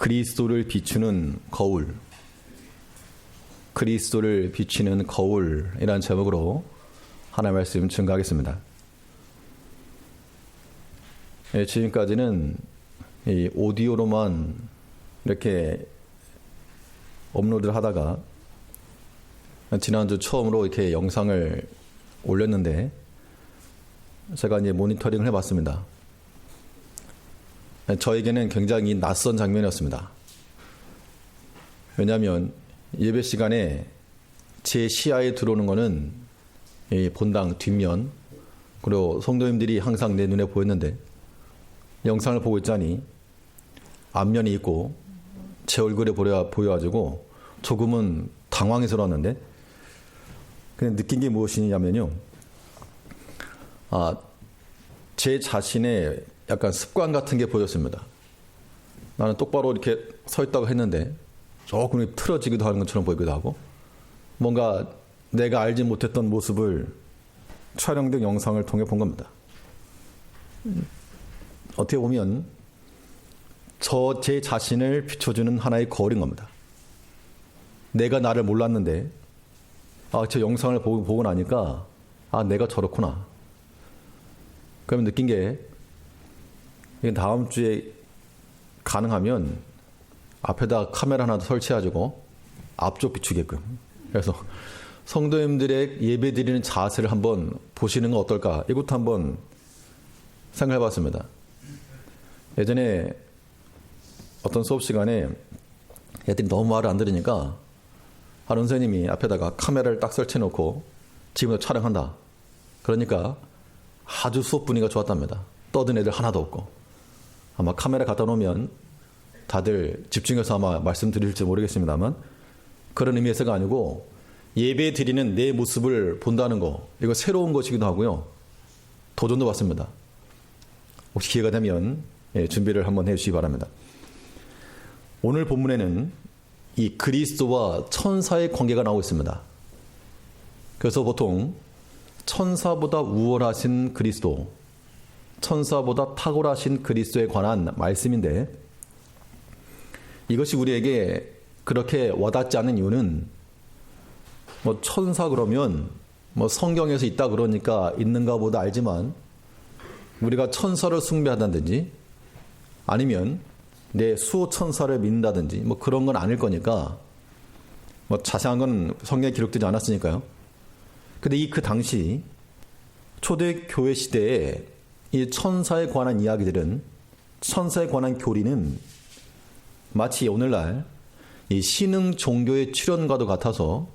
그리스도를 비추는 거울, 그리스도를 비추는 거울이라는 제목으로 하나님의 말씀 증거하겠습니다. 지금까지는 이 오디오로만 이렇게 업로드를 하다가 지난주 처음으로 이렇게 영상을 올렸는데 제가 이제 모니터링을 해봤습니다. 저에게는 굉장히 낯선 장면이었습니다. 왜냐하면 예배 시간에 제 시야에 들어오는 거는 이 본당 뒷면, 그리고 성도님들이 항상 내 눈에 보였는데 영상을 보고 있자니 앞면이 있고 제 얼굴에 보여가지고 조금은 당황스러웠는데, 그냥 느낀 게 무엇이냐면요, 제 자신의 약간 습관 같은 게 보였습니다. 나는 똑바로 이렇게 서 있다고 했는데 조금 틀어지기도 하는 것처럼 보이기도 하고, 뭔가 내가 알지 못했던 모습을 촬영된 영상을 통해 본 겁니다. 어떻게 보면 제 자신을 비춰주는 하나의 거울인 겁니다. 내가 나를 몰랐는데 저 영상을 보고 나니까 내가 저렇구나. 그러면 느낀 게, 다음 주에 가능하면 앞에다 카메라 하나 더 설치해가지고 앞쪽 비추게끔, 그래서 성도님들의 예배 드리는 자세를 한번 보시는 건 어떨까, 이것도 한번 생각해 봤습니다. 예전에 어떤 수업 시간에 애들이 너무 말을 안 들으니까 하는 선생님이 앞에다가 카메라를 딱 설치해 놓고 지금부터 촬영한다. 그러니까 아주 수업 분위기가 좋았답니다. 떠든 애들 하나도 없고, 아마 카메라 갖다 놓으면 다들 집중해서 아마 말씀드릴지 모르겠습니다만, 그런 의미에서가 아니고 예배 드리는 내 모습을 본다는 거, 이거 새로운 것이기도 하고요, 도전도 받습니다. 혹시 기회가 되면 준비를 한번 해주시기 바랍니다. 오늘 본문에는 이 그리스도와 천사의 관계가 나오고 있습니다. 그래서 보통 천사보다 우월하신 그리스도, 천사보다 탁월하신 그리스도에 관한 말씀인데, 이것이 우리에게 그렇게 와닿지 않는 이유는, 천사 그러면 성경에서 있다 그러니까 있는가 보다 알지만, 우리가 천사를 숭배한다든지 아니면 내 수호 천사를 믿는다든지 그런 건 아닐 거니까, 자세한 건 성경에 기록되지 않았으니까요. 근데 그 당시 초대 교회 시대에 이 천사에 관한 이야기들은, 천사에 관한 교리는 마치 오늘날 이 신흥 종교의 출현과도 같아서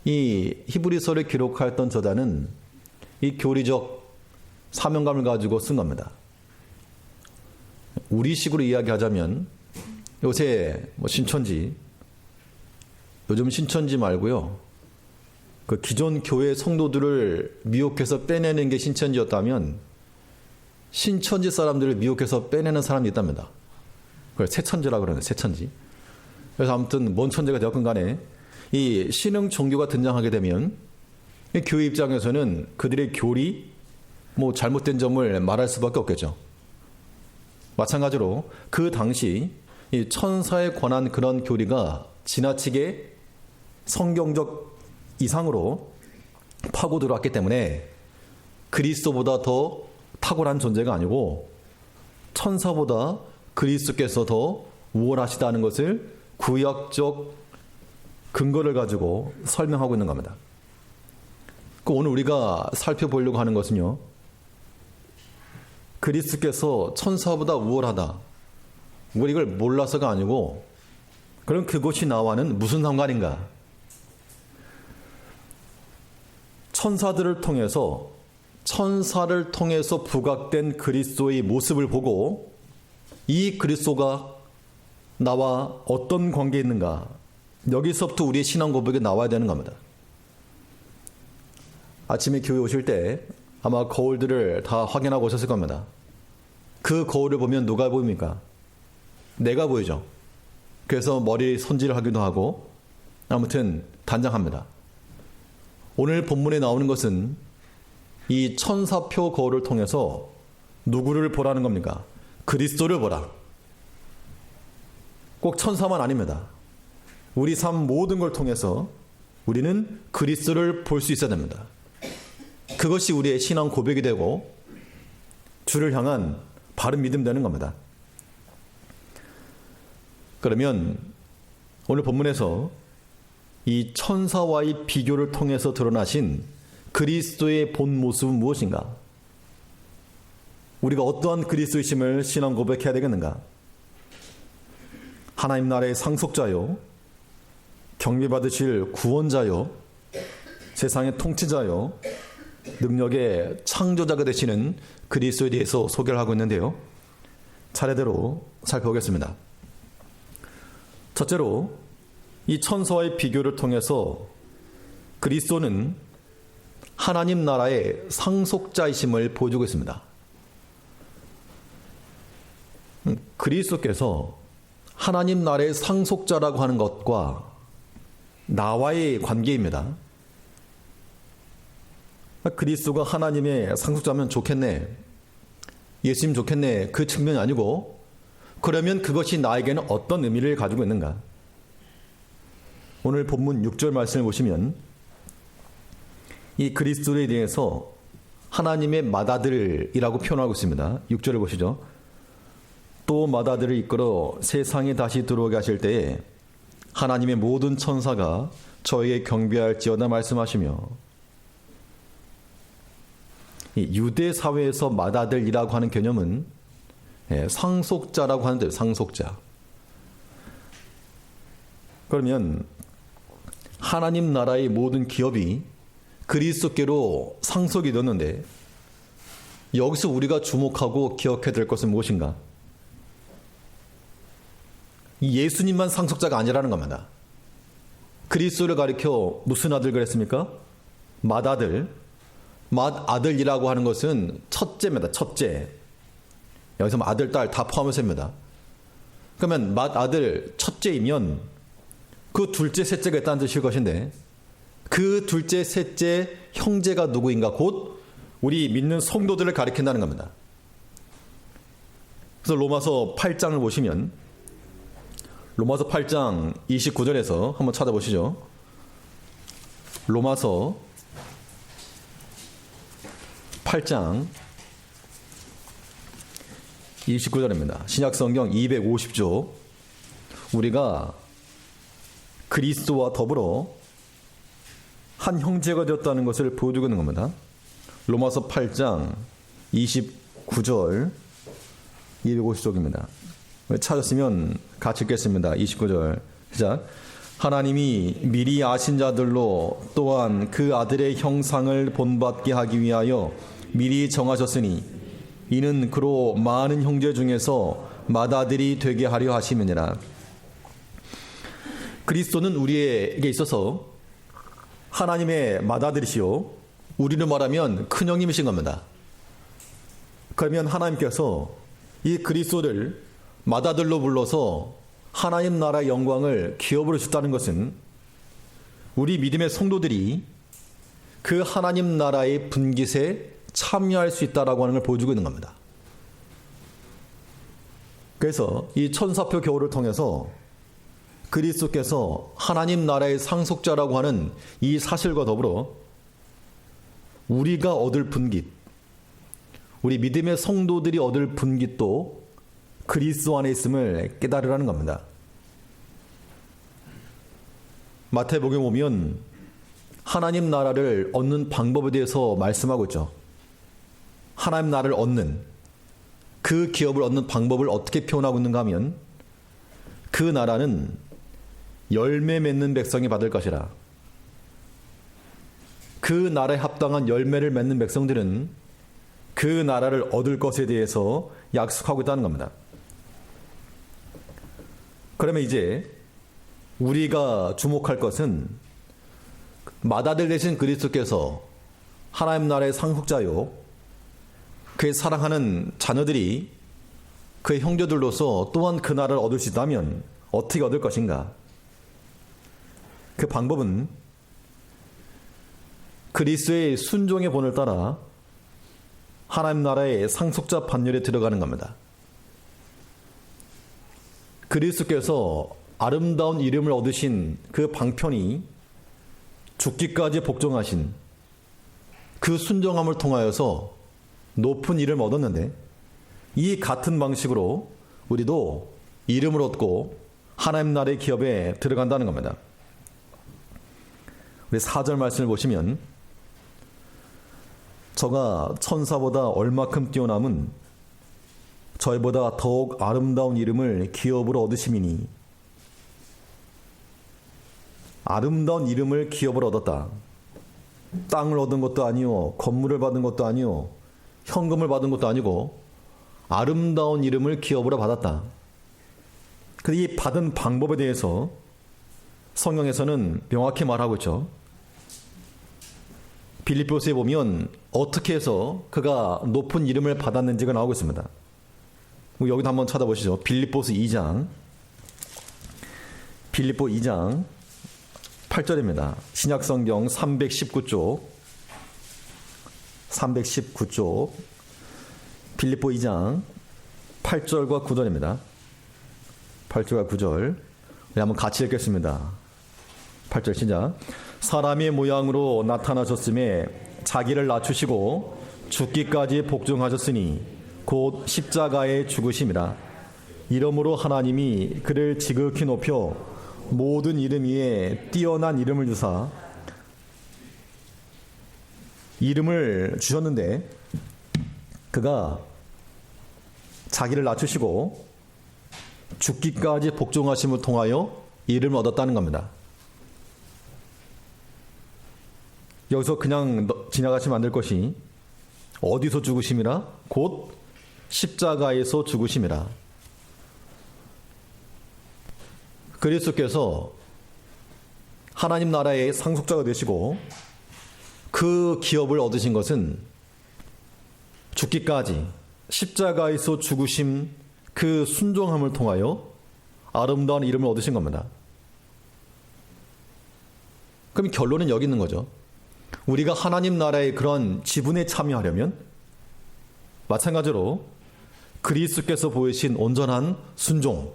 이 히브리서를 기록하였던 저자는 이 교리적 사명감을 가지고 쓴 겁니다. 우리식으로 이야기하자면 요새 신천지, 요즘 신천지 말고요, 그 기존 교회 성도들을 미혹해서 빼내는 게 신천지였다면, 신천지 사람들을 미혹해서 빼내는 사람이 있답니다. 그걸 새천지라고 그러는데, 새천지. 그래서 아무튼 뭔 천지가 되었건 간에 이 신흥 종교가 등장하게 되면 이 교회 입장에서는 그들의 교리, 잘못된 점을 말할 수밖에 없겠죠. 마찬가지로 그 당시 이 천사에 관한 그런 교리가 지나치게 성경적 이상으로 파고 들어왔기 때문에 그리스도보다 더 탁월한 존재가 아니고 천사보다 그리스도께서 더 우월하시다는 것을 구약적 근거를 가지고 설명하고 있는 겁니다. 오늘 우리가 살펴보려고 하는 것은요, 그리스도께서 천사보다 우월하다, 우리 이걸 몰라서가 아니고, 그럼 그것이 나와는 무슨 상관인가? 천사를 통해서 부각된 그리스도의 모습을 보고 이 그리스도가 나와 어떤 관계에 있는가, 여기서부터 우리의 신앙 고백이 나와야 되는 겁니다. 아침에 교회 오실 때 아마 거울들을 다 확인하고 오셨을 겁니다. 그 거울을 보면 누가 보입니까? 내가 보이죠. 그래서 머리 손질하기도 하고, 아무튼 단장합니다. 오늘 본문에 나오는 것은 이 천사표 거울을 통해서 누구를 보라는 겁니까? 그리스도를 보라. 꼭 천사만 아닙니다. 우리 삶 모든 걸 통해서 우리는 그리스도를 볼 수 있어야 됩니다. 그것이 우리의 신앙 고백이 되고 주를 향한 바른 믿음 되는 겁니다. 그러면 오늘 본문에서 이 천사와의 비교를 통해서 드러나신 그리스도의 본 모습은 무엇인가? 우리가 어떠한 그리스도이심을 신앙 고백해야 되겠는가? 하나님 나라의 상속자요, 경배받으실 구원자요, 세상의 통치자요, 능력의 창조자가 되시는 그리스도에 대해서 소개를 하고 있는데요. 차례대로 살펴보겠습니다. 첫째로 이 천사와의 비교를 통해서 그리스도는 하나님 나라의 상속자이심을 보여주고 있습니다. 그리스도께서 하나님 나라의 상속자라고 하는 것과 나와의 관계입니다. 그리스도가 하나님의 상속자면 좋겠네, 예수님 좋겠네, 그 측면이 아니고, 그러면 그것이 나에게는 어떤 의미를 가지고 있는가? 오늘 본문 6절 말씀을 보시면 이 그리스도에 대해서 하나님의 맏아들이라고 표현하고 있습니다. 6절을 보시죠. 또 맏아들을 이끌어 세상에 다시 들어오게 하실 때에 하나님의 모든 천사가 저에게 경배할지어다 말씀하시며, 이 유대 사회에서 맏아들이라고 하는 개념은 상속자라고 하는데, 상속자. 그러면 하나님 나라의 모든 기업이 그리스도께로 상속이 되었는데, 여기서 우리가 주목하고 기억해야 될 것은 무엇인가? 이 예수님만 상속자가 아니라는 겁니다. 그리스도를 가리켜 무슨 아들 그랬습니까? 맏아들. 맏아들이라고 하는 것은 첫째입니다. 첫째. 여기서 아들, 딸 다 포함해서입니다. 그러면 맏아들, 첫째이면 그 둘째, 셋째가 있다는 뜻일 것인데, 그 둘째, 셋째 형제가 누구인가? 곧 우리 믿는 성도들을 가리킨다는 겁니다. 그래서 로마서 8장을 보시면, 로마서 8장 29절에서 한번 찾아보시죠. 로마서 8장 29절입니다. 신약성경 250조. 우리가 그리스도와 더불어 한 형제가 되었다는 것을 보여주고 있는 겁니다. 로마서 8장 29절 250쪽입니다. 찾았으면 같이 읽겠습니다. 29절 시작. 하나님이 미리 아신 자들로 또한 그 아들의 형상을 본받게 하기 위하여 미리 정하셨으니 이는 그로 많은 형제 중에서 맏아들이 되게 하려 하심이니라. 그리스도는 우리에게 있어서 하나님의 맏아들이시요, 우리를 말하면 큰형님이신 겁니다. 그러면 하나님께서 이 그리스도를 맏아들로 불러서 하나님 나라의 영광을 기업으로 주셨다는 것은 우리 믿음의 성도들이 그 하나님 나라의 분깃에 참여할 수 있다라고 하는 걸 보여주고 있는 겁니다. 그래서 이 천사표 교훈을 통해서 그리스도께서 하나님 나라의 상속자라고 하는 이 사실과 더불어 우리가 얻을 분깃, 우리 믿음의 성도들이 얻을 분깃도 그리스도 안에 있음을 깨달으라는 겁니다. 마태복음 보면 하나님 나라를 얻는 방법에 대해서 말씀하고 있죠. 하나님 나라를 얻는, 그 기업을 얻는 방법을 어떻게 표현하고 있는가 하면, 그 나라는 열매 맺는 백성이 받을 것이라. 그 나라에 합당한 열매를 맺는 백성들은 그 나라를 얻을 것에 대해서 약속하고 있다는 겁니다. 그러면 이제 우리가 주목할 것은 맏아들 되신 그리스도께서 하나님 나라의 상속자요, 그의 사랑하는 자녀들이 그의 형제들로서 또한 그 나라를 얻을 수 있다면 어떻게 얻을 것인가? 그 방법은 그리스도의 순종의 본을 따라 하나님 나라의 상속자 반열에 들어가는 겁니다. 그리스도께서 아름다운 이름을 얻으신 그 방편이 죽기까지 복종하신 그 순종함을 통하여서 높은 이름을 얻었는데, 이 같은 방식으로 우리도 이름을 얻고 하나님 나라의 기업에 들어간다는 겁니다. 우리 4절 말씀을 보시면, 저가 천사보다 얼마큼 뛰어남은 저희보다 더욱 아름다운 이름을 기업으로 얻으심이니. 아름다운 이름을 기업으로 얻었다. 땅을 얻은 것도 아니요, 건물을 받은 것도 아니요, 현금을 받은 것도 아니고 아름다운 이름을 기업으로 받았다. 근데 이 받은 방법에 대해서 성경에서는 명확히 말하고 있죠. 빌립보서에 보면 어떻게 해서 그가 높은 이름을 받았는지가 나오고 있습니다. 여기도 한번 찾아보시죠. 빌립보서 2장, 빌립보 2장 8절입니다. 신약성경 319쪽, 빌립보 2장 8절과 9절입니다. 8절과 9절 우리 한번 같이 읽겠습니다. 8절 시작. 사람의 모양으로 나타나셨음에 자기를 낮추시고 죽기까지 복종하셨으니 곧 십자가에 죽으심이라. 이러므로 하나님이 그를 지극히 높여 모든 이름 위에 뛰어난 이름을 주사 이름을 주셨는데, 그가 자기를 낮추시고 죽기까지 복종하심을 통하여 이름을 얻었다는 겁니다. 여기서 그냥 지나가시면 안 될 것이, 어디서 죽으심이라? 곧 십자가에서 죽으심이라. 그리스도께서 하나님 나라의 상속자가 되시고 그 기업을 얻으신 것은 죽기까지 십자가에서 죽으심, 그 순종함을 통하여 아름다운 이름을 얻으신 겁니다. 그럼 결론은 여기 있는 거죠. 우리가 하나님 나라의 그런 지분에 참여하려면 마찬가지로 그리스도께서 보이신 온전한 순종,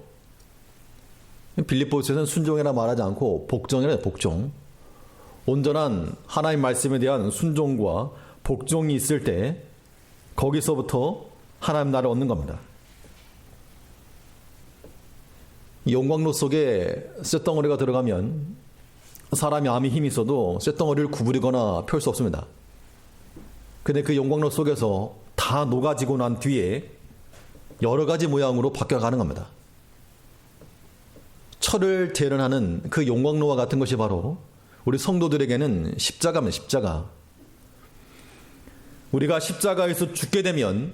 빌립보서에서는 순종이라 말하지 않고 복종이라 복종, 온전한 하나님 말씀에 대한 순종과 복종이 있을 때 거기서부터 하나님 나라를 얻는 겁니다. 용광로 속에 쇳덩어리가 들어가면 사람이 아무리 힘이 있어도 쇳덩어리를 구부리거나 펼 수 없습니다. 근데 그 용광로 속에서 다 녹아지고 난 뒤에 여러 가지 모양으로 바뀌어가는 겁니다. 철을 대련하는 그 용광로와 같은 것이 바로 우리 성도들에게는 십자가입니다. 십자가. 우리가 십자가에서 죽게 되면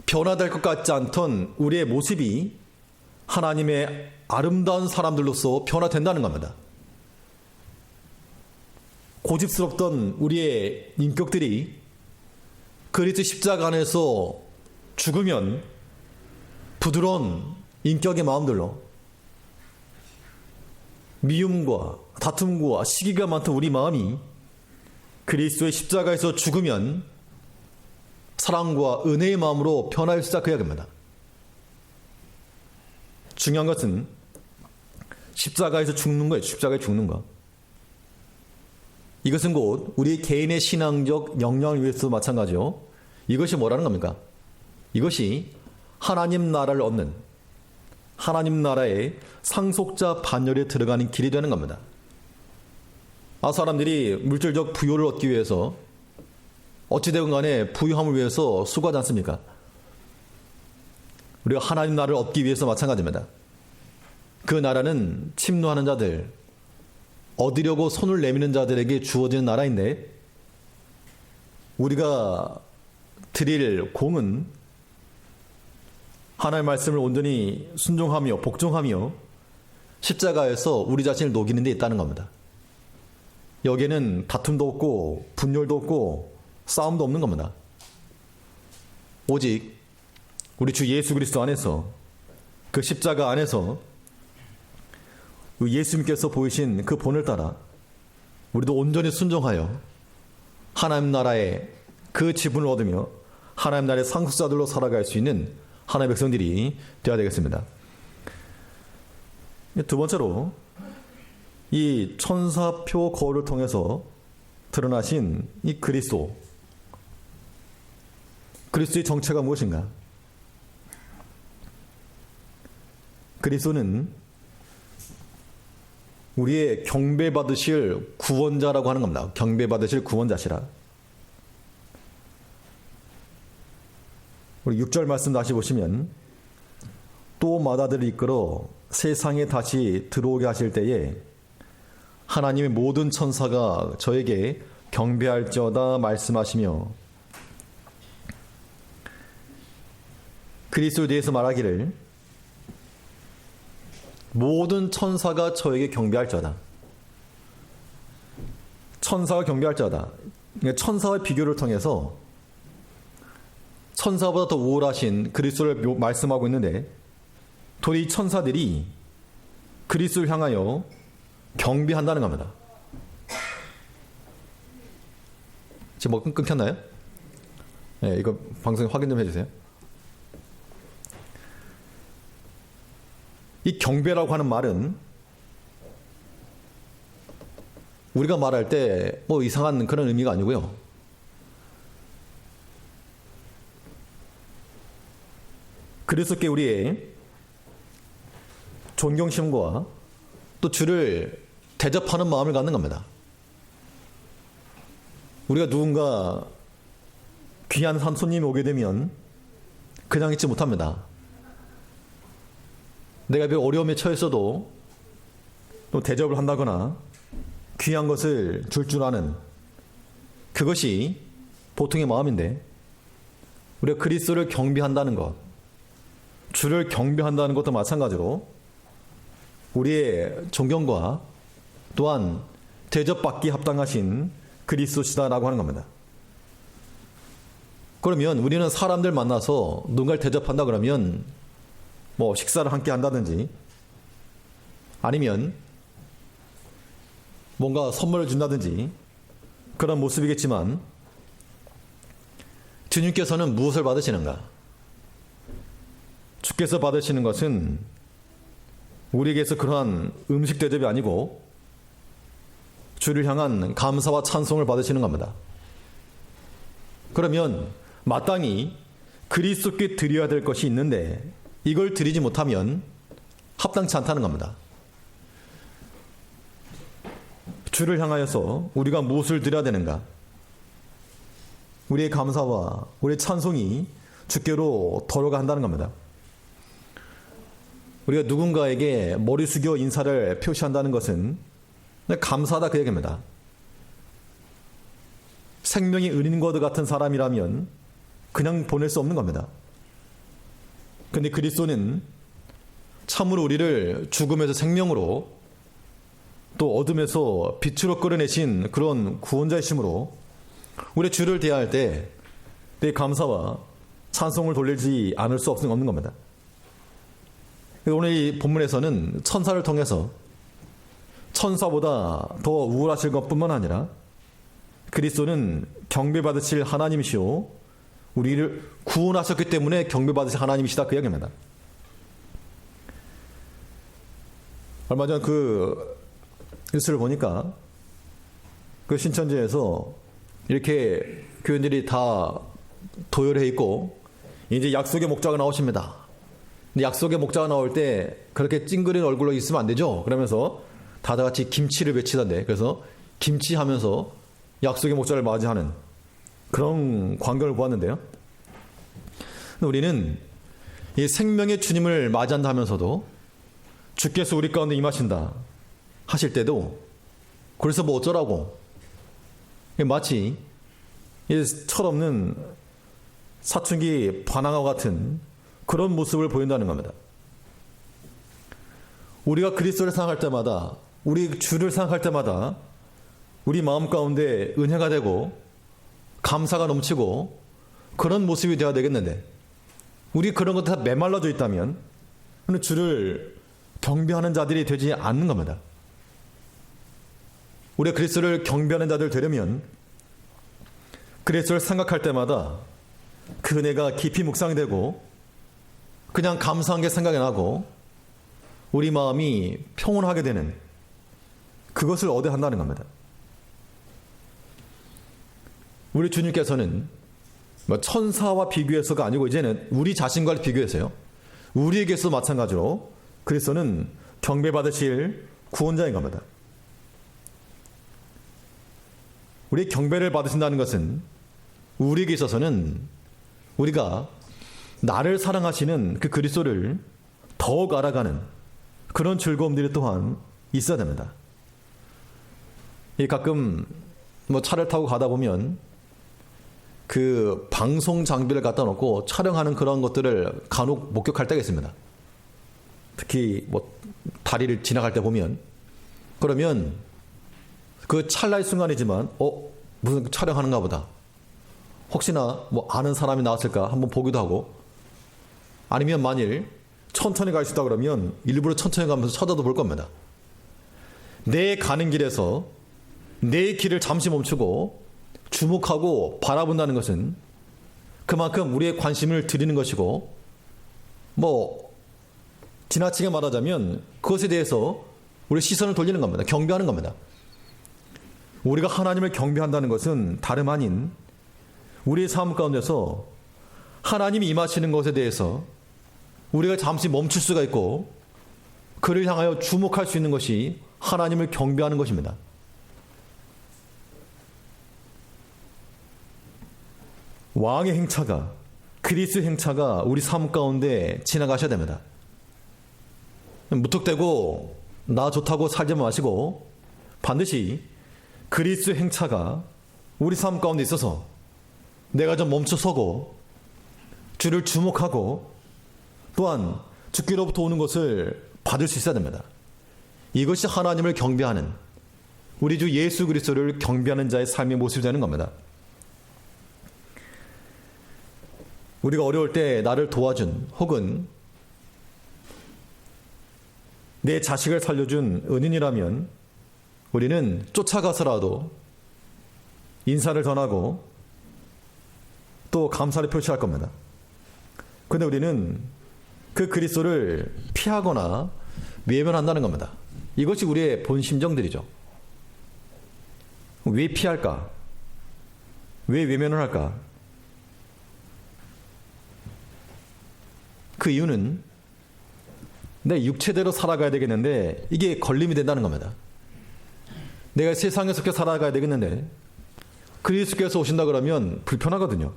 변화될 것 같지 않던 우리의 모습이 하나님의 아름다운 사람들로서 변화된다는 겁니다. 고집스럽던 우리의 인격들이 그리스도 십자가 안에서 죽으면 부드러운 인격의 마음들로, 미움과 다툼과 시기가 많던 우리 마음이 그리스도의 십자가에서 죽으면 사랑과 은혜의 마음으로 변화를 시작해야 됩니다. 중요한 것은 십자가에서 죽는 거예요. 십자가에 죽는 거. 이것은 곧 우리 개인의 신앙적 역량을 위해서도 마찬가지요. 이것이 뭐라는 겁니까? 이것이 하나님 나라를 얻는, 하나님 나라의 상속자 반열에 들어가는 길이 되는 겁니다. 사람들이 물질적 부요를 얻기 위해서 어찌되건 간에 부유함을 위해서 수고하지 않습니까? 우리가 하나님 나라를 얻기 위해서 마찬가지입니다. 그 나라는 침노하는 자들, 얻으려고 손을 내미는 자들에게 주어지는 나라인데, 우리가 드릴 공은 하나님의 말씀을 온전히 순종하며 복종하며 십자가에서 우리 자신을 녹이는 데 있다는 겁니다. 여기에는 다툼도 없고 분열도 없고 싸움도 없는 겁니다. 오직 우리 주 예수 그리스도 안에서, 그 십자가 안에서 예수님께서 보이신 그 본을 따라 우리도 온전히 순종하여 하나님 나라의 그 지분을 얻으며 하나님 나라의 상속자들로 살아갈 수 있는 하나님의 백성들이 되어야 되겠습니다. 두 번째로 이 천사표 거울을 통해서 드러나신 이 그리스도의 정체가 무엇인가? 그리스도는 우리의 경배받으실 구원자라고 하는 겁니다. 경배받으실 구원자시라. 우리 6절 말씀 다시 보시면 또 마다들을 이끌어 세상에 다시 들어오게 하실 때에 하나님의 모든 천사가 저에게 경배할지어다 말씀하시며, 그리스도에 대해서 말하기를 모든 천사가 저에게 경배할지어다. 천사가 경배할지어다. 천사의 비교를 통해서 천사보다 더 우월하신 그리스도를 말씀하고 있는데, 도리 이 천사들이 그리스도를 향하여 경배한다는 겁니다. 지금 뭐 끊겼나요? 네, 이거 방송 확인 좀 해주세요. 이 경배라고 하는 말은 우리가 말할 때 뭐 이상한 그런 의미가 아니고요. 그리스도께 우리의 존경심과 또 주를 대접하는 마음을 갖는 겁니다. 우리가 누군가 귀한 한 손님이 오게 되면 그냥 있지 못합니다. 내가 별 어려움에 처했어도 또 대접을 한다거나 귀한 것을 줄 아는, 그것이 보통의 마음인데, 우리가 그리스도를 경배한다는 것, 주를 경배한다는 것도 마찬가지로 우리의 존경과 또한 대접받기 합당하신 그리스도시다라고 하는 겁니다. 그러면 우리는 사람들 만나서 누군가를 대접한다 그러면 뭐 식사를 함께 한다든지 아니면 뭔가 선물을 준다든지 그런 모습이겠지만, 주님께서는 무엇을 받으시는가? 주께서 받으시는 것은 우리에게서 그러한 음식 대접이 아니고 주를 향한 감사와 찬송을 받으시는 겁니다. 그러면 마땅히 그리스도께 드려야 될 것이 있는데 이걸 드리지 못하면 합당치 않다는 겁니다. 주를 향하여서 우리가 무엇을 드려야 되는가? 우리의 감사와 우리의 찬송이 주께로 돌아가 한다는 겁니다. 우리가 누군가에게 머리 숙여 인사를 표시한다는 것은 감사하다 그 얘기입니다. 생명이 은인 것 같은 사람이라면 그냥 보낼 수 없는 겁니다. 그런데 그리스도는 참으로 우리를 죽음에서 생명으로 또 어둠에서 빛으로 끌어내신 그런 구원자이심으로 우리 주를 대할 때 내 감사와 찬송을 돌리지 않을 수 없는 겁니다. 오늘 이 본문에서는 천사를 통해서 천사보다 더 우월하실 것뿐만 아니라 그리스도는 경배받으실 하나님이시오, 우리를 구원하셨기 때문에 경배받으실 하나님이시다 그 이야기입니다. 얼마 전 그 뉴스를 보니까 그 신천지에서 이렇게 교인들이 다 도열해 있고 이제 약속의 목자가 나오십니다. 근데 약속의 목자가 나올 때 그렇게 찡그린 얼굴로 있으면 안 되죠. 그러면서 다 같이 김치를 외치던데, 그래서 김치 하면서 약속의 목자를 맞이하는 그런 광경을 보았는데요. 우리는 이 생명의 주님을 맞이한다 하면서도 주께서 우리 가운데 임하신다 하실 때도 그래서 뭐 어쩌라고, 마치 철없는 사춘기 반항아와 같은 그런 모습을 보인다는 겁니다. 우리가 그리스도를 생각할 때마다, 우리 주를 생각할 때마다 우리 마음 가운데 은혜가 되고 감사가 넘치고 그런 모습이 되어야 되겠는데, 우리 그런 것들 다 메말라져 있다면 주를 경배하는 자들이 되지 않는 겁니다. 우리가 그리스도를 경배하는 자들 되려면 그리스도를 생각할 때마다 그 은혜가 깊이 묵상되고 그냥 감사한 게 생각이 나고 우리 마음이 평온하게 되는 그것을 얻어야 한다는 겁니다. 우리 주님께서는 천사와 비교해서가 아니고 이제는 우리 자신과 비교해서요. 우리에게서 마찬가지로 그리스도는 경배받으실 구원자인 겁니다. 우리 경배를 받으신다는 것은 우리에게 있어서는 우리가 나를 사랑하시는 그 그리스도를 더욱 알아가는 그런 즐거움들이 또한 있어야 됩니다. 가끔 차를 타고 가다 보면 그 방송 장비를 갖다 놓고 촬영하는 그런 것들을 간혹 목격할 때가 있습니다. 특히 다리를 지나갈 때 보면, 그러면 그 찰나의 순간이지만 무슨 촬영하는가 보다, 혹시나 아는 사람이 나왔을까 한번 보기도 하고, 아니면 만일 천천히 갈 수 있다 그러면 일부러 천천히 가면서 쳐다도 볼 겁니다. 내 가는 길에서 내 길을 잠시 멈추고 주목하고 바라본다는 것은 그만큼 우리의 관심을 드리는 것이고, 지나치게 말하자면 그것에 대해서 우리 시선을 돌리는 겁니다. 경배하는 겁니다. 우리가 하나님을 경배한다는 것은 다름 아닌 우리의 삶 가운데서 하나님이 임하시는 것에 대해서 우리가 잠시 멈출 수가 있고 그를 향하여 주목할 수 있는 것이 하나님을 경배하는 것입니다. 왕의 행차가, 그리스도의 행차가 우리 삶 가운데 지나가셔야 됩니다. 무턱대고 나 좋다고 살지 마시고 반드시 그리스도의 행차가 우리 삶 가운데 있어서 내가 좀 멈춰서고 주를 주목하고 또한 주께로부터 오는 것을 받을 수 있어야 됩니다. 이것이 하나님을 경배하는, 우리 주 예수 그리스도를 경배하는 자의 삶의 모습이 되는 겁니다. 우리가 어려울 때 나를 도와준, 혹은 내 자식을 살려준 은인이라면 우리는 쫓아가서라도 인사를 전하고 또 감사를 표시할 겁니다. 그런데 우리는 그 그리스도를 피하거나 외면한다는 겁니다. 이것이 우리의 본 심정들이죠. 왜 피할까? 왜 외면을 할까? 그 이유는 내 육체대로 살아가야 되겠는데 이게 걸림이 된다는 겁니다. 내가 세상에서 이렇게 살아가야 되겠는데 그리스도께서 오신다 그러면 불편하거든요.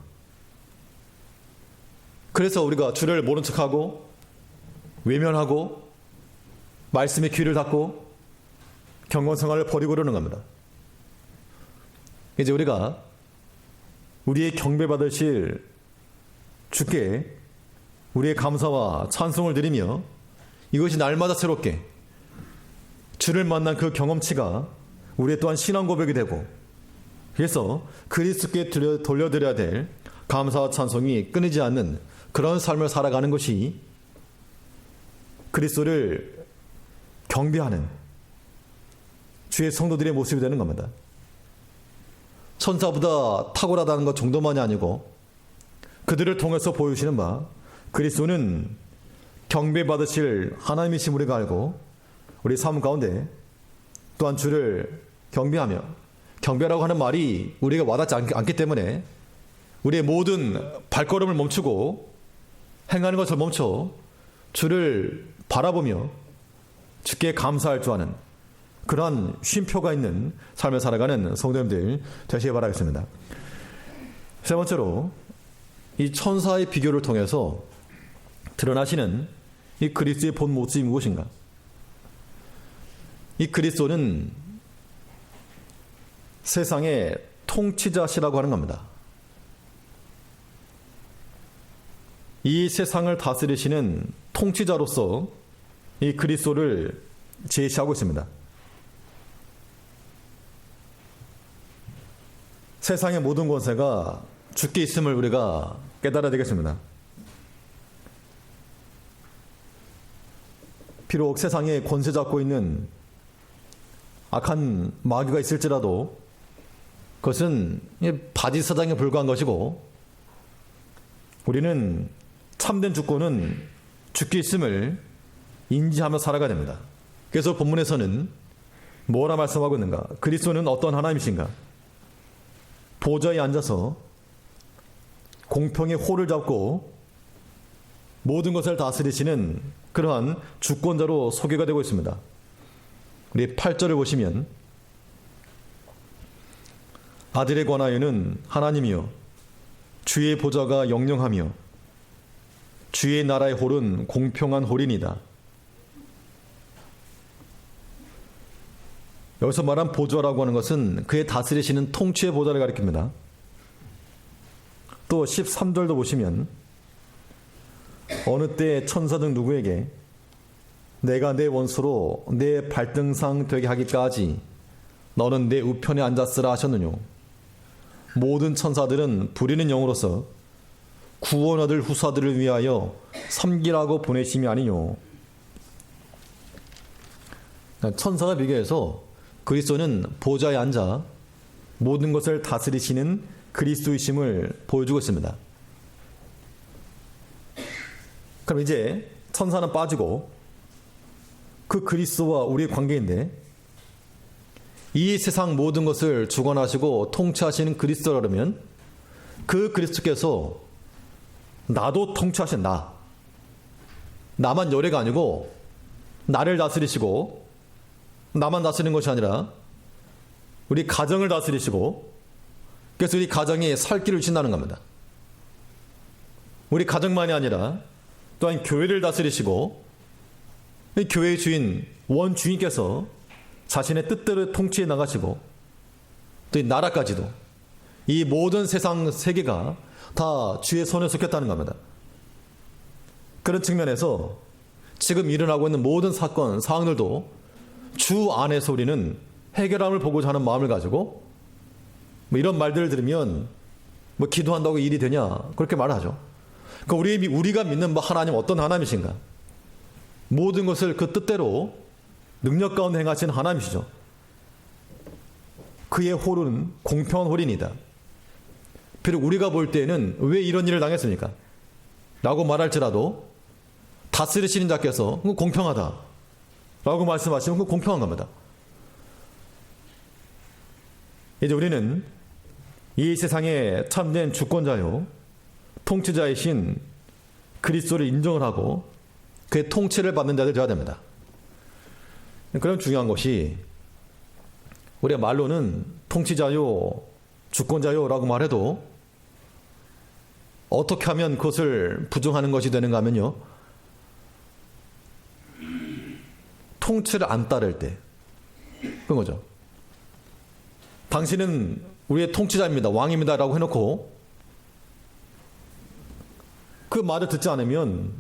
그래서 우리가 주를 모른 척하고 외면하고 말씀에 귀를 닫고 경건생활을 버리고 그러는 겁니다. 이제 우리가 우리의 경배받으실 주께 우리의 감사와 찬송을 드리며 이것이 날마다 새롭게 주를 만난 그 경험치가 우리의 또한 신앙 고백이 되고, 그래서 그리스도께 돌려드려야 될 감사와 찬송이 끊이지 않는 그런 삶을 살아가는 것이 그리스도를 경배하는 주의 성도들의 모습이 되는 겁니다. 천사보다 탁월하다는 것 정도만이 아니고 그들을 통해서 보여주시는 바 그리스도는 경배받으실 하나님이신 우리가 알고 우리 삶 가운데 또한 주를 경배하며, 경배라고 하는 말이 우리가 와닿지 않기 때문에 우리의 모든 발걸음을 멈추고 행하는 것을 멈춰 주를 바라보며 주께 감사할 줄 아는 그러한 쉼표가 있는 삶을 살아가는 성도님들 되시기 바라겠습니다. 세 번째로, 이 천사의 비교를 통해서 드러나시는 이 그리스도의 본 모습이 무엇인가? 이 그리스도는 세상의 통치자시라고 하는 겁니다. 이 세상을 다스리시는 통치자로서 이 그리스도를 제시하고 있습니다. 세상의 모든 권세가 주께 있음을 우리가 깨달아야 되겠습니다. 비록 세상에 권세 잡고 있는 악한 마귀가 있을지라도 그것은 바지사장에 불과한 것이고, 우리는 참된 주권은 주께 있음을 인지하며 살아가야 됩니다. 그래서 본문에서는 뭐라 말씀하고 있는가? 그리스도는 어떤 하나님이신가? 보좌에 앉아서 공평의 호를 잡고 모든 것을 다스리시는 그러한 주권자로 소개가 되고 있습니다. 우리 8절을 보시면 아들에 관하여는 하나님이여 주의 보좌가 영영하며 주의 나라의 홀은 공평한 홀이니이다. 여기서 말한 보좌라고 하는 것은 그의 다스리시는 통치의 보좌를 가리킵니다. 또 13절도 보시면 어느 때 천사 등 누구에게 내가 내 원수로 내 발등상 되게 하기까지 너는 내 우편에 앉았으라 하셨느뇨. 모든 천사들은 부리는 영으로서 구원 얻을 후사들을 위하여 섬기라고 보내심이 아니뇨. 천사가 비교해서 그리스도는 보좌에 앉아 모든 것을 다스리시는 그리스도이심을 보여주고 있습니다. 그럼 이제 천사는 빠지고 그 그리스도와 우리의 관계인데, 이 세상 모든 것을 주관하시고 통치하시는 그리스도라면 그 그리스도께서 나도 통치하신다. 나만 열애가 아니고 나를 다스리시고 나만 다스리는 것이 아니라 우리 가정을 다스리시고, 그래서 우리 가정이 살 길을 주신다는 겁니다. 우리 가정만이 아니라 또한 교회를 다스리시고 교회의 주인 원주인께서 자신의 뜻대로 통치해 나가시고 또 이 나라까지도 이 모든 세상 세계가 다 주의 손에 속했다는 겁니다. 그런 측면에서 지금 일어나고 있는 모든 사건, 사항들도 주 안에서 우리는 해결함을 보고자 하는 마음을 가지고 이런 말들을 들으면 기도한다고 일이 되냐 그렇게 말하죠. 그러니까 우리가 믿는 하나님 어떤 하나님이신가? 모든 것을 그 뜻대로 능력 가운데 행하시는 하나님이시죠. 그의 홀은 공평한 홀이니다. 비록 우리가 볼 때에는 왜 이런 일을 당했습니까? 라고 말할지라도 다스리시는 자께서 공평하다 라고 말씀하시면 그건 공평한 겁니다. 이제 우리는 이 세상에 참된 주권자요 통치자이신 그리스도를 인정을 하고 그의 통치를 받는 자들 되어야 됩니다. 그럼 중요한 것이, 우리가 말로는 통치자요 주권자요 라고 말해도 어떻게 하면 그것을 부정하는 것이 되는가 하면요, 통치를 안 따를 때 그런 거죠. 당신은 우리의 통치자입니다, 왕입니다 라고 해놓고 그 말을 듣지 않으면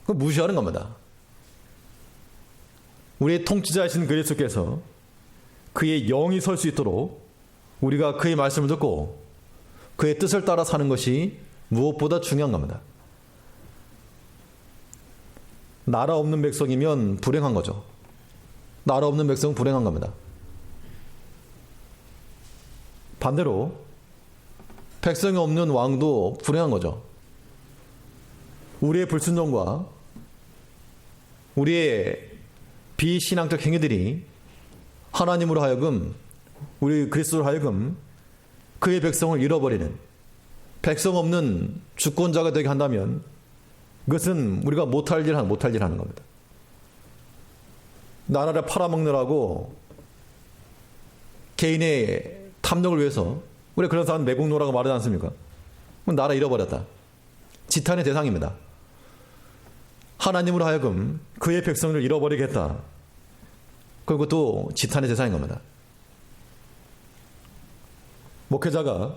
그걸 무시하는 겁니다. 우리의 통치자이신 그리스도께서 그의 영이 설 수 있도록 우리가 그의 말씀을 듣고 그의 뜻을 따라 사는 것이 무엇보다 중요한 겁니다. 나라 없는 백성이면 불행한 거죠. 나라 없는 백성은 불행한 겁니다. 반대로 백성이 없는 왕도 불행한 거죠. 우리의 불순종과 우리의 비신앙적 행위들이 하나님으로 하여금, 우리 그리스도로 하여금 그의 백성을 잃어버리는, 백성 없는 주권자가 되게 한다면 그것은 우리가 못할 일 하는 겁니다. 나라를 팔아먹느라고 개인의 탐욕을 위해서 우리 그런 사람 매국노라고 말하지 않습니까? 나라 잃어버렸다. 지탄의 대상입니다. 하나님으로 하여금 그의 백성을 잃어버리겠다. 그리고 또 지탄의 대상인 겁니다. 목회자가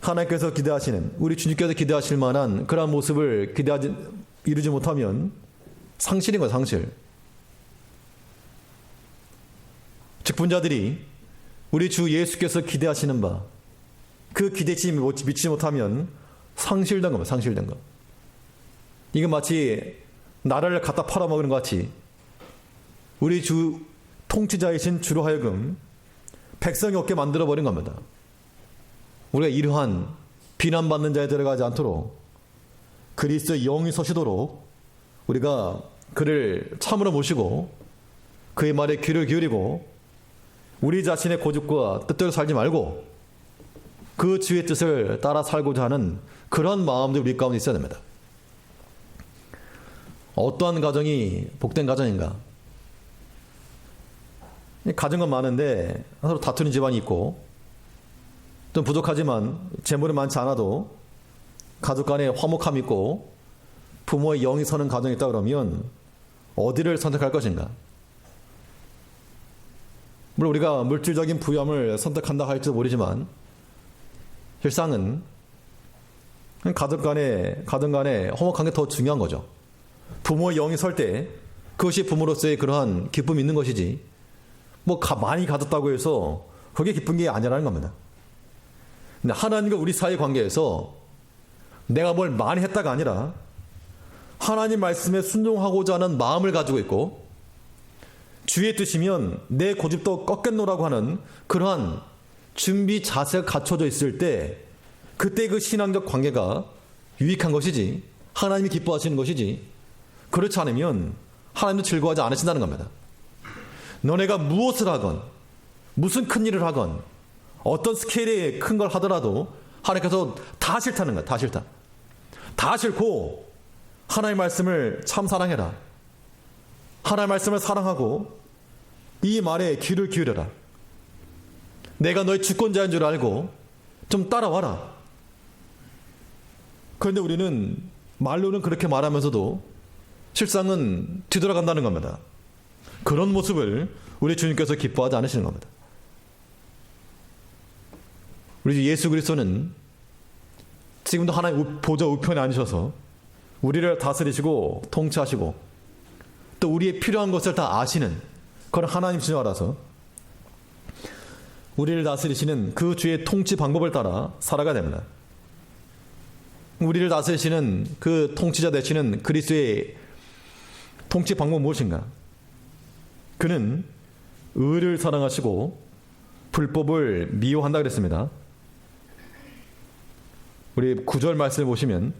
하나님께서 기대하시는, 우리 주님께서 기대하실 만한 그러한 모습을 이루지 못하면 상실인 거예요, 상실. 직분자들이 우리 주 예수께서 기대하시는 바, 그 기대치에 미치지 못하면 상실된 겁니다, 상실된 거. 이건 마치 나라를 갖다 팔아먹는 것 같이 우리 주 통치자이신 주로 하여금 백성이 없게 만들어버린 겁니다. 우리가 이러한 비난받는 자에 들어가지 않도록 그리스도의 영이 서시도록 우리가 그를 참으로 모시고 그의 말에 귀를 기울이고 우리 자신의 고집과 뜻대로 살지 말고 그 주의 뜻을 따라 살고자 하는 그런 마음도 우리 가운데 있어야 됩니다. 어떠한 가정이 복된 가정인가? 가정은 많은데 서로 다투는 집안이 있고 좀 부족하지만 재물은 많지 않아도 가족 간에 화목함이 있고 부모의 영이 서는 가정이 있다 그러면 어디를 선택할 것인가? 물론 우리가 물질적인 부유함을 선택한다 할지도 모르지만 실상은 가정 간에 화목한 게 더 중요한 거죠. 부모의 영이 설 때 그것이 부모로서의 그러한 기쁨이 있는 것이지 많이 가졌다고 해서 그게 기쁜 게 아니라는 겁니다. 근데 하나님과 우리 사이 관계에서 내가 뭘 많이 했다가 아니라 하나님 말씀에 순종하고자 하는 마음을 가지고 있고 주의 뜻이면 내 고집도 꺾겠노라고 하는 그러한 준비 자세가 갖춰져 있을 때 그때 그 신앙적 관계가 유익한 것이지 하나님이 기뻐하시는 것이지 그렇지 않으면 하나님도 즐거워하지 않으신다는 겁니다. 너네가 무엇을 하건 무슨 큰 일을 하건 어떤 스케일의 큰 걸 하더라도 하나님께서 다 싫다는 거야. 다 싫다. 다 싫고 하나님의 말씀을 참 사랑해라. 하나님의 말씀을 사랑하고 이 말에 귀를 기울여라. 내가 너의 주권자인 줄 알고 좀 따라와라. 그런데 우리는 말로는 그렇게 말하면서도 실상은 뒤돌아간다는 겁니다. 그런 모습을 우리 주님께서 기뻐하지 않으시는 겁니다. 우리 주 예수 그리스도는 지금도 하나님 보좌 우편에 앉으셔서 우리를 다스리시고 통치하시고 또 우리의 필요한 것을 다 아시는 그런 하나님이신 줄 알아서 우리를 다스리시는 그 주의 통치 방법을 따라 살아가야 됩니다. 우리를 다스리시는 그 통치자 되시는 그리스도의 통치 방법은 무엇인가? 그는 의를 사랑하시고 불법을 미워한다 그랬습니다. 우리 9절 말씀을 보시면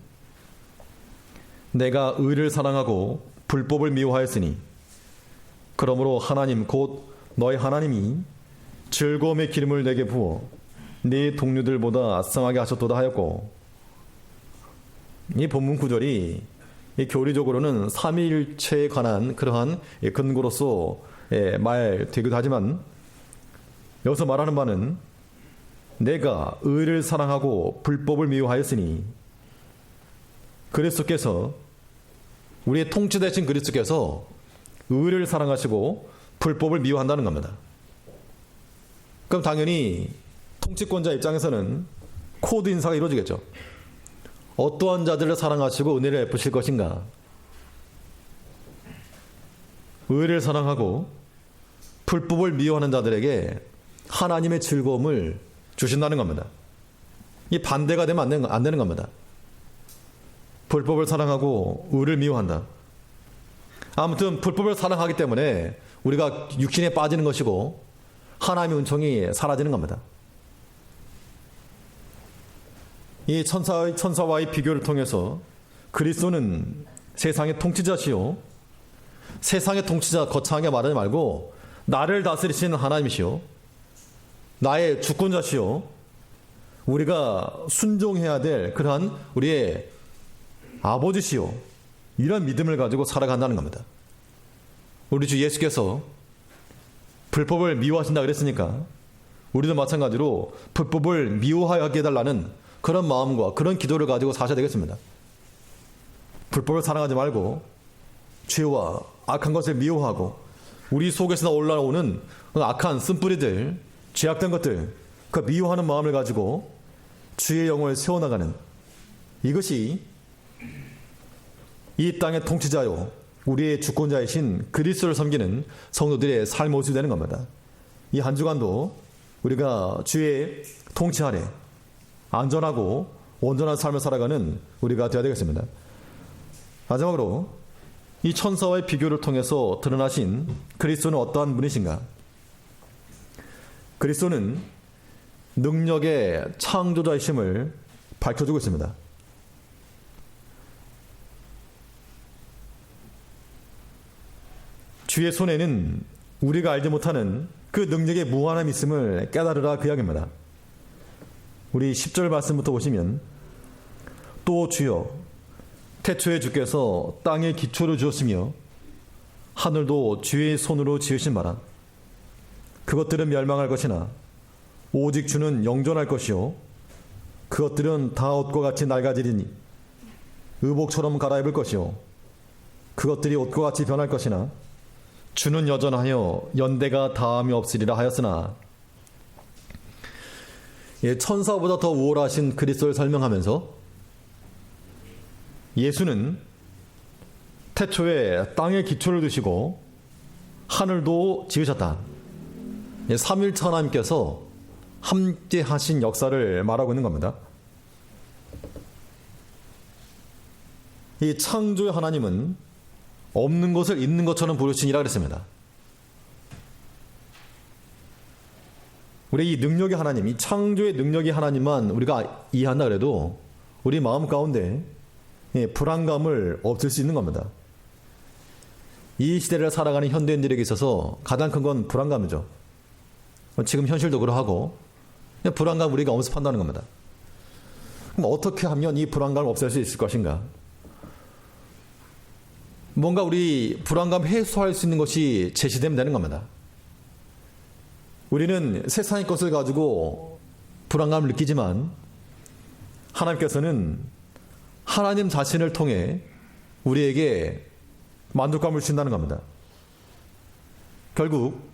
내가 의를 사랑하고 불법을 미워하였으니 그러므로 하나님 곧 너의 하나님이 즐거움의 기름을 내게 부어 네 동료들보다 성하게 하셨도다 하였고 이 본문 9절이 교리적으로는 삼위일체에 관한 그러한 근거로서 말되기도 하지만 여기서 말하는 바는 내가 의를 사랑하고 불법을 미워하였으니 그리스도께서 우리의 통치되신 그리스도께서 의를 사랑하시고 불법을 미워한다는 겁니다. 그럼 당연히 통치권자 입장에서는 코드 인사가 이루어지겠죠. 어떠한 자들을 사랑하시고 은혜를 베푸실 것인가? 의를 사랑하고 불법을 미워하는 자들에게 하나님의 즐거움을 주신다는 겁니다. 이 반대가 되면 안 되는 겁니다. 불법을 사랑하고 의를 미워한다. 아무튼 불법을 사랑하기 때문에 우리가 육신에 빠지는 것이고 하나님의 은총이 사라지는 겁니다. 이 천사와의 비교를 통해서 그리스도는 세상의 통치자시요 세상의 통치자 거창하게 말하지 말고 나를 다스리시는 하나님이시요 나의 주권자시요 우리가 순종해야 될 그러한 우리의 아버지시요 이런 믿음을 가지고 살아간다는 겁니다. 우리 주 예수께서 불법을 미워하신다 그랬으니까 우리도 마찬가지로 불법을 미워하게 해달라는 그런 마음과 그런 기도를 가지고 사셔야 되겠습니다. 불법을 사랑하지 말고 죄와 악한 것을 미워하고 우리 속에서 올라오는 악한 쓴뿌리들, 죄악된 것들 그 미워하는 마음을 가지고 주의 영을 세워나가는 이것이 이 땅의 통치자요 우리의 주권자이신 그리스도를 섬기는 성도들의 삶 모습이 되는 겁니다. 이 한 주간도 우리가 주의 통치 아래 안전하고 온전한 삶을 살아가는 우리가 되어야 되겠습니다. 마지막으로 이 천사와의 비교를 통해서 드러나신 그리스도는 어떠한 분이신가? 그리스도는 능력의 창조자이심을 밝혀주고 있습니다. 주의 손에는 우리가 알지 못하는 그 능력의 무한함이 있음을 깨달으라 그 이야기입니다. 우리 10절 말씀부터 보시면 또 주여 태초에 주께서 땅의 기초를 주었으며 하늘도 주의 손으로 지으신 바라. 그것들은 멸망할 것이나 오직 주는 영존할 것이요 그것들은 다 옷과 같이 낡아지리니 의복처럼 갈아입을 것이요 그것들이 옷과 같이 변할 것이나 주는 여전하여 연대가 다함이 없으리라 하였으나. 천사보다 더 우월하신 그리스도를 설명하면서 예수는 태초에 땅에 기초를 두시고 하늘도 지으셨다. 삼일체 하나님께서 함께 하신 역사를 말하고 있는 겁니다. 이 창조의 하나님은 없는 것을 있는 것처럼 부르시니라 그랬습니다. 우리 이 능력의 하나님, 이 창조의 능력의 하나님만 우리가 이해한다 그래도 우리 마음 가운데 불안감을 없앨 수 있는 겁니다. 이 시대를 살아가는 현대인들에게 있어서 가장 큰 건 불안감이죠. 지금 현실도 그러하고 불안감 우리가 엄습한다는 겁니다. 그럼 어떻게 하면 이 불안감을 없앨 수 있을 것인가? 뭔가 우리 불안감 해소할 수 있는 것이 제시되면 되는 겁니다. 우리는 세상의 것을 가지고 불안감을 느끼지만 하나님께서는 하나님 자신을 통해 우리에게 만족감을 주신다는 겁니다. 결국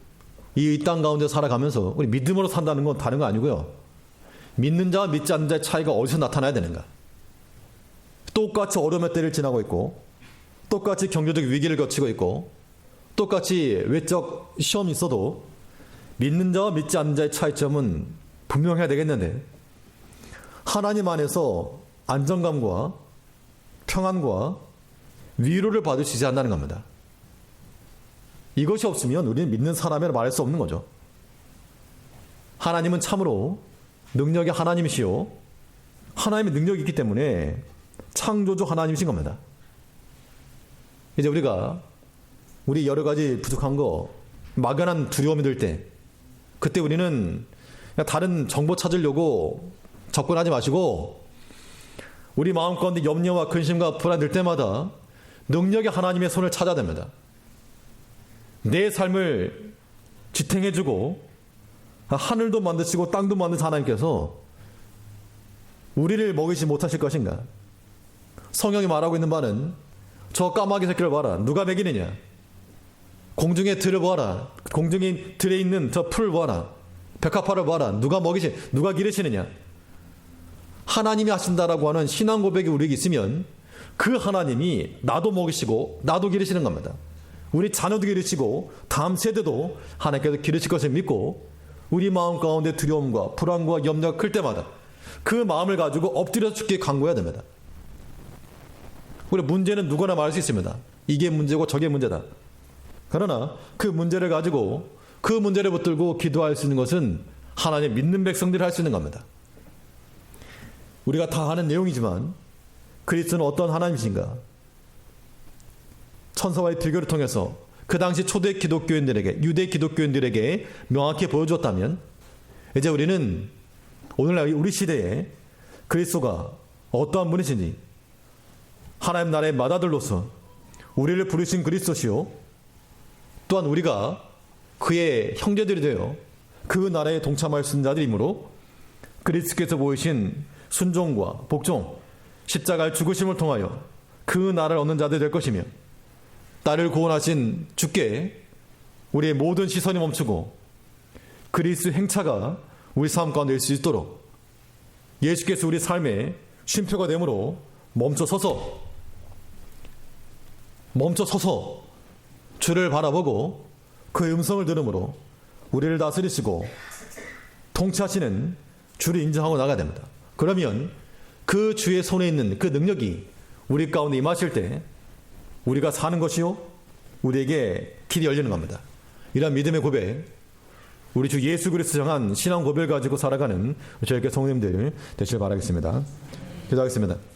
이 땅 가운데 살아가면서 우리 믿음으로 산다는 건 다른 거 아니고요. 믿는 자와 믿지 않는 자의 차이가 어디서 나타나야 되는가? 똑같이 어려움의 때를 지나고 있고 똑같이 경제적 위기를 거치고 있고 똑같이 외적 시험이 있어도 믿는 자와 믿지 않는 자의 차이점은 분명해야 되겠는데 하나님 안에서 안정감과 평안과 위로를 받을 수 있지 않다는 겁니다. 이것이 없으면 우리는 믿는 사람이라 말할 수 없는 거죠. 하나님은 참으로 능력의 하나님이시요 하나님의 능력이 있기 때문에 창조주 하나님이신 겁니다. 이제 우리가 우리 여러 가지 부족한 거 막연한 두려움이 들 때 그때 우리는 다른 정보 찾으려고 접근하지 마시고 우리 마음 가운데 염려와 근심과 불안 들 때마다 능력의 하나님의 손을 찾아야 됩니다. 내 삶을 지탱해주고 하늘도 만드시고 땅도 만드신 하나님께서 우리를 먹이지 못하실 것인가? 성경이 말하고 있는 바는 저 까마귀 새끼를 봐라. 누가 먹이느냐? 공중에 들을 보아라. 공중에 들에 있는 저 풀 보아라. 백합화를 보아라. 누가 기르시느냐? 하나님이 하신다라고 하는 신앙 고백이 우리에게 있으면 그 하나님이 나도 먹이시고 나도 기르시는 겁니다. 우리 자녀도 기르시고 다음 세대도 하나님께서 기르실 것을 믿고 우리 마음 가운데 두려움과 불안과 염려가 클 때마다 그 마음을 가지고 엎드려 죽게 간구해야 됩니다. 우리 문제는 누구나 말할 수 있습니다. 이게 문제고 저게 문제다. 그러나 그 문제를 가지고 그 문제를 붙들고 기도할 수 있는 것은 하나님 믿는 백성들이 할 수 있는 겁니다. 우리가 다 아는 내용이지만 그리스도는 어떤 하나님이신가? 천사와의 비교를 통해서 그 당시 초대 기독교인들에게 유대 기독교인들에게 명확히 보여주었다면 이제 우리는 오늘날 우리 시대에 그리스도가 어떠한 분이신지 하나님 나라의 맏아들로서 우리를 부르신 그리스도시요 또한 우리가 그의 형제들이 되어 그 나라에 동참할 수 있는 자들이므로 그리스도께서 보이신 순종과 복종 십자가의 죽으심을 통하여 그 나라를 얻는 자들이 될 것이며 나를 구원하신 주께 우리의 모든 시선이 멈추고 그리스도의 행차가 우리 삶 가운데 있을 수 있도록 예수께서 우리 삶의 쉼표가 되므로 멈춰서서 주를 바라보고 그의 음성을 들음으로 우리를 다스리시고 통치하시는 주를 인정하고 나가야 됩니다. 그러면 그 주의 손에 있는 그 능력이 우리 가운데 임하실 때 우리가 사는 것이요 우리에게 길이 열리는 겁니다. 이런 믿음의 고백, 우리 주 예수 그리스도 정한 신앙 고백을 가지고 살아가는 저에게 성도님들 되시길 바라겠습니다. 기도하겠습니다.